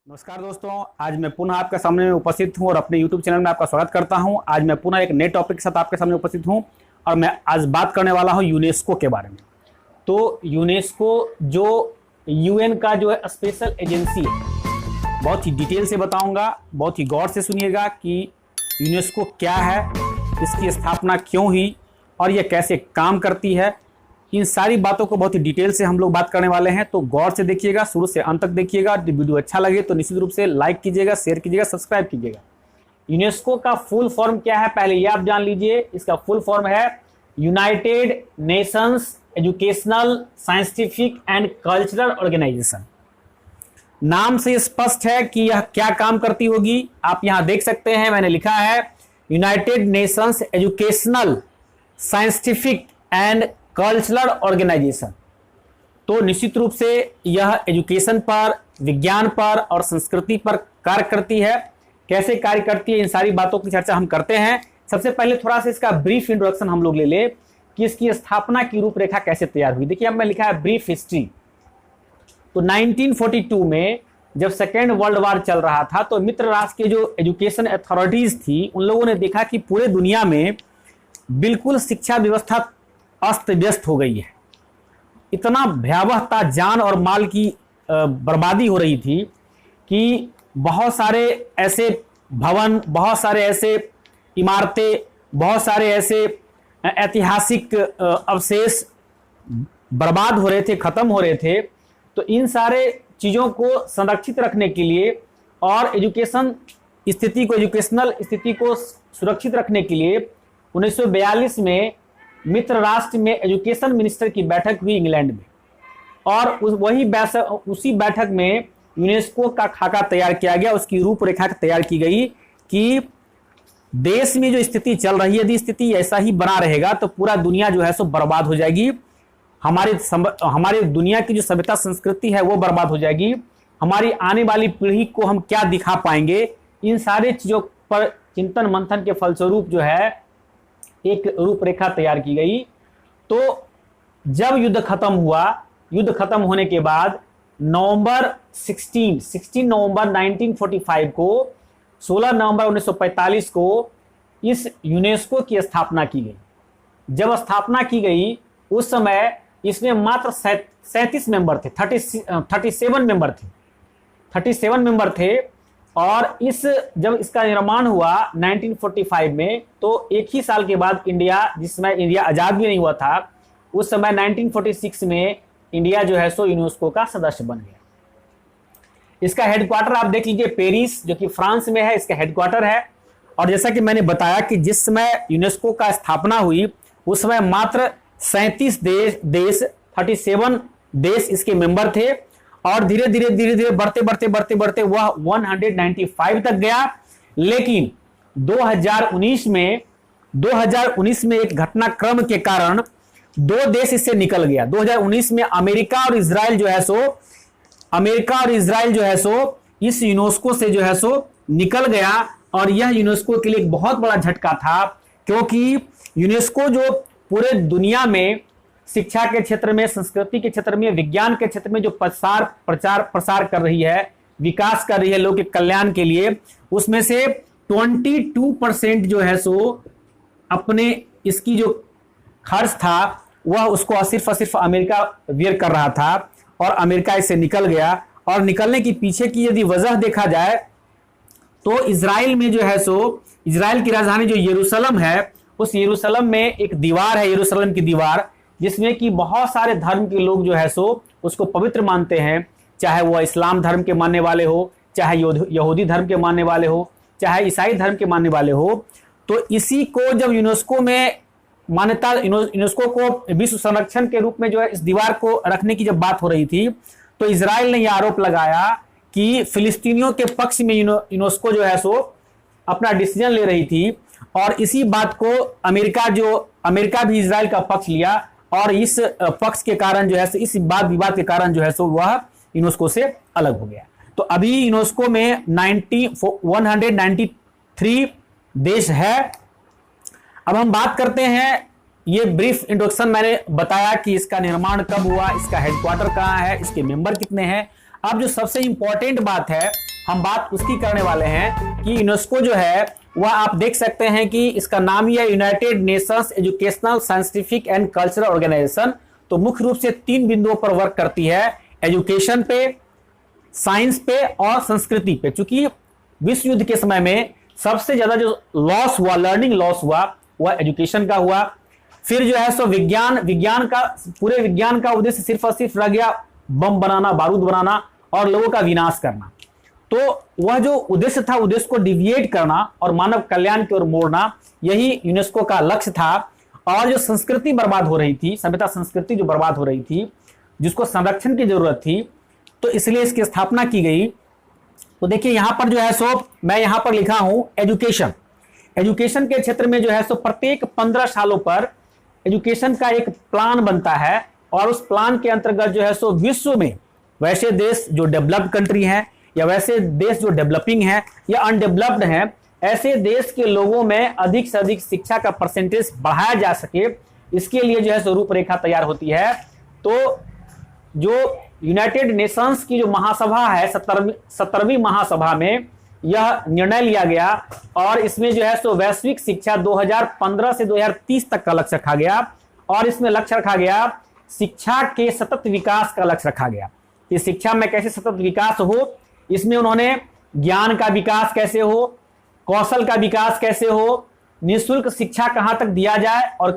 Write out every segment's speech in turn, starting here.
नमस्कार दोस्तों, आज मैं पुनः आपके सामने उपस्थित हूं और अपने YouTube चैनल में आपका स्वागत करता हूं। आज मैं पुनः एक नए टॉपिक के साथ आपके सामने उपस्थित हूं और मैं आज बात करने वाला हूं यूनेस्को के बारे में। तो यूनेस्को जो यूएन का जो है स्पेशल एजेंसी है, बहुत ही डिटेल से बताऊंगा, बहुत ही गौर से सुनिएगा कि यूनेस्को क्या है, इसकी स्थापना क्यों हुई और यह कैसे काम करती है। इन सारी बातों को बहुत ही डिटेल से हम लोग बात करने वाले हैं, तो गौर से देखिएगा, शुरू से अंत तक देखिएगा। वीडियो अच्छा लगे तो निश्चित रूप से लाइक कीजिएगा, शेयर कीजिएगा, सब्सक्राइब कीजिएगा। यूनेस्को का फुल फॉर्म क्या है, पहले ये आप जान लीजिए। इसका फुल फॉर्म है United Nations Educational, Scientific and Cultural Organization. नाम से स्पष्ट है कि यह क्या काम करती होगी। आप यहां देख सकते हैं, मैंने लिखा है United Nations Educational, Scientific and Cultural Organization. तो निश्चित रूप से यह एजुकेशन पर, विज्ञान पर और संस्कृति पर कार्य करती है। कैसे कार्य करती है, इन सारी बातों की चर्चा हम करते हैं। सबसे पहले थोड़ा सा इसका ब्रीफ इंट्रोडक्शन हम लोग ले ले कि इसकी स्थापना की रूपरेखा कैसे तैयार हुई। देखिए, अब मैं लिखा है ब्रीफ हिस्ट्री। तो 1942 में जब सेकेंड वर्ल्ड वॉर चल रहा था, तो मित्र राष्ट्र के जो एजुकेशन अथॉरिटीज थी, उन लोगों ने देखा कि पूरे दुनिया में बिल्कुल शिक्षा व्यवस्था अस्त व्यस्त हो गई है। इतना भयावह था, जान और माल की बर्बादी हो रही थी कि बहुत सारे ऐसे भवन, बहुत सारे ऐसे इमारतें, बहुत सारे ऐसे ऐतिहासिक अवशेष बर्बाद हो रहे थे, खत्म हो रहे थे। तो इन सारे चीज़ों को संरक्षित रखने के लिए और एजुकेशनल स्थिति को सुरक्षित रखने के लिए 1942 में मित्र राष्ट्र में एजुकेशन मिनिस्टर की बैठक हुई इंग्लैंड में, और उसी बैठक में यूनेस्को का खाका तैयार किया गया। उसकी रूपरेखा तैयार की गई कि देश में जो स्थिति चल रही है, यदि स्थिति ऐसा ही बना रहेगा तो पूरा दुनिया जो है सो बर्बाद हो जाएगी। हमारे दुनिया की जो सभ्यता संस्कृति है वो बर्बाद हो जाएगी। हमारी आने वाली पीढ़ी को हम क्या दिखा पाएंगे, इन सारे चीजों पर चिंतन मंथन के फलस्वरूप जो है एक रूपरेखा तैयार की गई। तो जब युद्ध खत्म हुआ, युद्ध खत्म होने के बाद नवंबर 16 नवंबर 1945 को, 16 नवंबर 1945 को इस यूनेस्को की स्थापना की गई। जब स्थापना की गई उस समय इसमें मात्र 37 मेंबर थे, 37 मेंबर थे। और जब इसका निर्माण हुआ 1945 में, तो एक ही साल के बाद इंडिया, जिस समय इंडिया आजाद भी नहीं हुआ था, उस समय 1946 में इंडिया जो है सो यूनेस्को का सदस्य बन गया। इसका हेडक्वार्टर आप देख लीजिए, पेरिस, जो कि फ्रांस में है, इसका हेडक्वार्टर है। और जैसा कि मैंने बताया कि जिस समय यूनेस्को का स्थापना हुई उस समय मात्र 37 37 देश इसके मेंबर थे, और धीरे धीरे बढ़ते वह 195 तक गया। लेकिन 2019 में एक घटनाक्रम के कारण 2 देश इससे निकल गया। 2019 में अमेरिका और इजराइल जो है सो इस यूनेस्को से जो है सो निकल गया। और यह यूनेस्को के लिए एक बहुत बड़ा झटका था, क्योंकि यूनेस्को जो पूरे दुनिया में शिक्षा के क्षेत्र में, संस्कृति के क्षेत्र में, विज्ञान के क्षेत्र में जो प्रसार कर रही है, विकास कर रही है लोगों के कल्याण के लिए, उसमें से 22% जो है सो अपने इसकी जो खर्च था वह उसको सिर्फ अमेरिका बेयर कर रहा था, और अमेरिका इससे निकल गया। और निकलने की पीछे की यदि वजह देखा जाए तो इजराइल में जो है सो, इजराइल की राजधानी जो यरूशलेम है, उस यरूशलेम में एक दीवार है, यरूशलेम की दीवार, जिसमें कि बहुत सारे धर्म के लोग जो है सो उसको पवित्र मानते हैं। चाहे वह इस्लाम धर्म के मानने वाले हो, चाहे यहूदी धर्म के मानने वाले हो, चाहे ईसाई धर्म के मानने वाले हो। तो इसी को जब यूनेस्को में मान्यता, यूनेस्को को विश्व संरक्षण के रूप में जो है इस दीवार को रखने की जब बात हो रही थी, तो इजराइल ने यह आरोप लगाया कि फिलिस्तीनियों के पक्ष में यूनेस्को जो है सो अपना डिसीजन ले रही थी। और इसी बात को अमेरिका भी इजराइल का पक्ष लिया, और इस पक्ष के कारण जो है, इस विवाद के कारण जो है सो वह यूनेस्को से अलग हो गया। तो अभी यूनेस्को में 193 देश है। अब हम बात करते हैं, ये ब्रीफ इंट्रोडक्शन मैंने बताया कि इसका निर्माण कब हुआ, इसका हेडक्वार्टर कहाँ है, इसके मेंबर कितने हैं। अब जो सबसे इंपॉर्टेंट बात है हम बात उसकी करने वाले हैं कि यूनेस्को जो है वह आप देख सकते हैं कि इसका नाम ही है United Nations Educational Scientific and Cultural Organization. तो मुख्य रूप से 3 बिंदुओं पर वर्क करती है, एजुकेशन पे, साइंस पे और संस्कृति पे। चूंकि विश्व युद्ध के समय में सबसे ज्यादा जो लॉस हुआ, लर्निंग लॉस हुआ, वह एजुकेशन का हुआ। फिर जो है सो विज्ञान का, पूरे विज्ञान का उद्देश्य सिर्फ और सिर्फ रह गया बम बनाना, बारूद बनाना और लोगों का विनाश करना। तो वह जो उद्देश्य था, उद्देश्य को डिविएट करना और मानव कल्याण की ओर मोड़ना, यही यूनेस्को का लक्ष्य था। और जो संस्कृति बर्बाद हो रही थी, सभ्यता संस्कृति जो बर्बाद हो रही थी, जिसको संरक्षण की जरूरत थी, तो इसलिए इसकी स्थापना की गई। तो देखिए यहां पर जो है सो मैं यहां पर लिखा हूं एजुकेशन के क्षेत्र में जो है सो प्रत्येक 15 सालों पर एजुकेशन का एक प्लान बनता है और उस प्लान के अंतर्गत जो है सो विश्व में वैसे देश जो डेवलप्ड कंट्री हैं या वैसे देश जो डेवलपिंग है या अनडेवलप्ड हैं, ऐसे देश के लोगों में अधिक से अधिक शिक्षा का परसेंटेज बढ़ाया जा सके, इसके लिए जो है सो रूपरेखा तैयार होती है। तो जो यूनाइटेड नेशंस की जो महासभा है, 17वीं महासभा में यह निर्णय लिया गया और इसमें जो है सो वैश्विक शिक्षा 2015 से 2030 तक का लक्ष्य रखा गया और इसमें लक्ष्य रखा गया शिक्षा के सतत विकास का लक्ष्य रखा गया कि शिक्षा में कैसे सतत विकास हो। इसमें उन्होंने ज्ञान का विकास कैसे हो, कौशल का विकास कैसे हो, निःशुल्क शिक्षा कहां तक दिया जाए और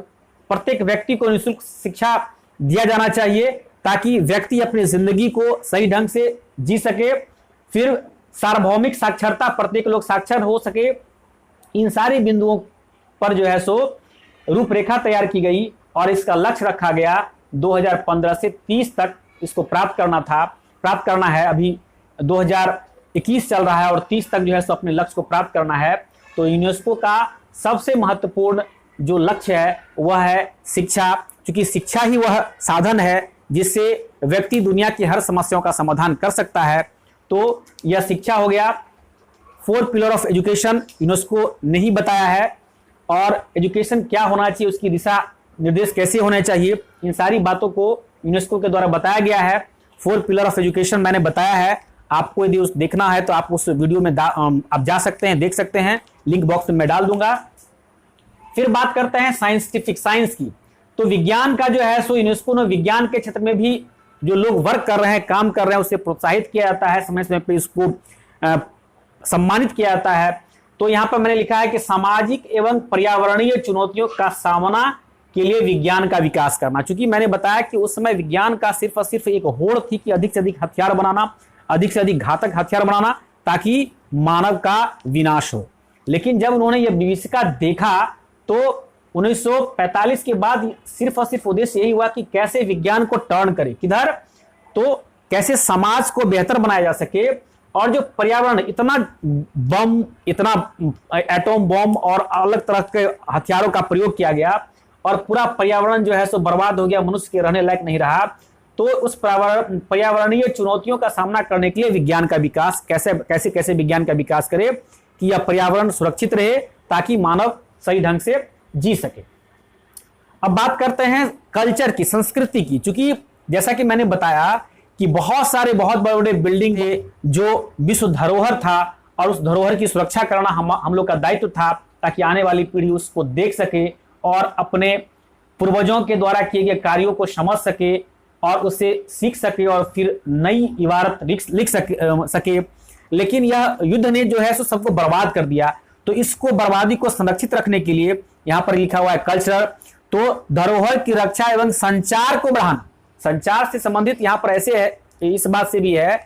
प्रत्येक व्यक्ति को निःशुल्क शिक्षा दिया जाना चाहिए ताकि व्यक्ति अपनी जिंदगी को सही ढंग से जी सके। फिर सार्वभौमिक साक्षरता, प्रत्येक लोग साक्षर हो सके। इन सारे बिंदुओं पर जो है सो रूपरेखा तैयार की गई और इसका लक्ष्य रखा गया 2015 से 30 तक इसको प्राप्त करना है। अभी 2021 चल रहा है और 30 तक जो है सो अपने लक्ष्य को प्राप्त करना है। तो यूनेस्को का सबसे महत्वपूर्ण जो लक्ष्य है वह है शिक्षा, क्योंकि शिक्षा ही वह साधन है जिससे व्यक्ति दुनिया की हर समस्याओं का समाधान कर सकता है। तो यह शिक्षा हो गया। 4 पिलर ऑफ एजुकेशन यूनेस्को ने ही बताया है और एजुकेशन क्या होना चाहिए, उसकी दिशा निर्देश कैसे होने चाहिए, इन सारी बातों को यूनेस्को के द्वारा बताया गया है। 4 पिलर ऑफ एजुकेशन मैंने बताया है, आपको यदि उस देखना है तो आप उस वीडियो में आप जा सकते हैं, देख सकते हैं, लिंक बॉक्स में मैं डाल दूंगा। फिर बात करते हैं साइंटिफिक साइंस की। तो विज्ञान का जो है सो यूनेस्को ने विज्ञान के क्षेत्र में भी जो लोग वर्क कर रहे हैं, काम कर रहे हैं, उसे प्रोत्साहित किया जाता है, समय समय पर इसको सम्मानित किया जाता है। तो यहाँ पर मैंने लिखा है कि सामाजिक एवं पर्यावरणीय चुनौतियों का सामना के लिए विज्ञान का विकास करना। चूंकि मैंने बताया कि उस समय विज्ञान का सिर्फ और सिर्फ एक होड़ थी कि अधिक से अधिक हथियार बनाना, अधिक से अधिक घातक हथियार बनाना ताकि मानव का विनाश हो। लेकिन जब उन्होंने यह विभीषिका देखा तो 1945 के बाद सिर्फ और सिर्फ उद्देश्य यही हुआ कि कैसे विज्ञान को टर्न करे, किधर, तो कैसे समाज को बेहतर बनाया जा सके। और जो पर्यावरण, इतना बम, इतना एटॉम बम और अलग तरह के हथियारों का प्रयोग किया गया और पूरा पर्यावरण जो है सो बर्बाद हो गया, मनुष्य के रहने लायक नहीं रहा। तो उस पर्यावरणीय चुनौतियों का सामना करने के लिए विज्ञान का विकास कैसे विज्ञान का विकास करे कि यह पर्यावरण सुरक्षित रहे ताकि मानव सही ढंग से जी सके। अब बात करते हैं कल्चर की, संस्कृति की। चूंकि जैसा कि मैंने बताया कि बहुत बड़े बड़े बिल्डिंग थे जो विश्व धरोहर था और उस धरोहर की सुरक्षा करना हम लोग का दायित्व था ताकि आने वाली पीढ़ी उसको देख सके और अपने पूर्वजों के द्वारा किए गए कार्यों को समझ सके और उससे सीख सके और फिर नई इबारत लिख सके। लेकिन यह युद्ध ने जो है सो सबको बर्बाद कर दिया। तो इसको बर्बादी को संरक्षित रखने के लिए यहाँ पर लिखा हुआ है कल्चर। तो धरोहर की रक्षा एवं संचार को बढ़ाना, संचार से संबंधित यहाँ पर ऐसे है, इस बात से भी है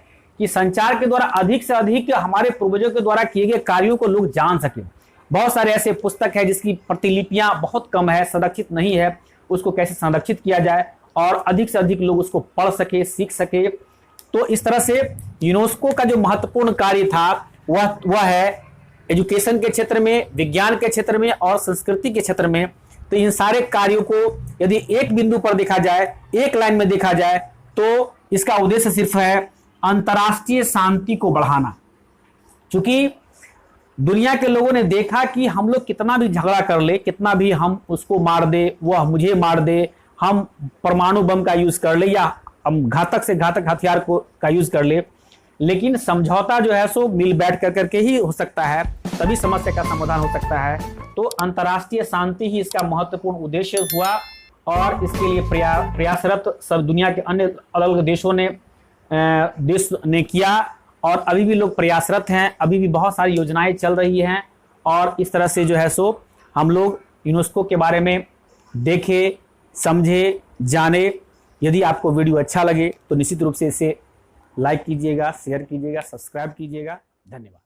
कि संचार के द्वारा अधिक से अधिक हमारे पूर्वजों के द्वारा किए गए कार्यों को लोग जान सके। बहुत सारे ऐसे पुस्तक है जिसकी प्रतिलिपियां बहुत कम है, संरक्षित नहीं है, उसको कैसे संरक्षित किया जाए और अधिक से अधिक लोग उसको पढ़ सके, सीख सके। तो इस तरह से यूनेस्को का जो महत्वपूर्ण कार्य था वह है एजुकेशन के क्षेत्र में, विज्ञान के क्षेत्र में और संस्कृति के क्षेत्र में। तो इन सारे कार्यों को यदि एक बिंदु पर देखा जाए, एक लाइन में देखा जाए, तो इसका उद्देश्य सिर्फ है अंतर्राष्ट्रीय शांति को बढ़ाना। क्योंकि दुनिया के लोगों ने देखा कि हम लोग कितना भी झगड़ा कर ले, कितना भी हम उसको मार दे, वह मुझे मार दे, हम परमाणु बम का यूज कर ले या हम घातक से घातक हथियार का यूज कर ले, लेकिन समझौता जो है सो मिल बैठ कर करके ही हो सकता है, तभी समस्या का समाधान हो सकता है। तो अंतर्राष्ट्रीय शांति ही इसका महत्वपूर्ण उद्देश्य हुआ और इसके लिए प्रयासरत सब दुनिया के अन्य अलग अलग देश ने किया और अभी भी लोग प्रयासरत हैं। अभी भी बहुत सारी योजनाएं चल रही हैं और इस तरह से जो है सो हम लोग यूनेस्को के बारे में देखें, समझे, जाने। यदि आपको वीडियो अच्छा लगे तो निश्चित रूप से इसे लाइक कीजिएगा, शेयर कीजिएगा, सब्सक्राइब कीजिएगा। धन्यवाद।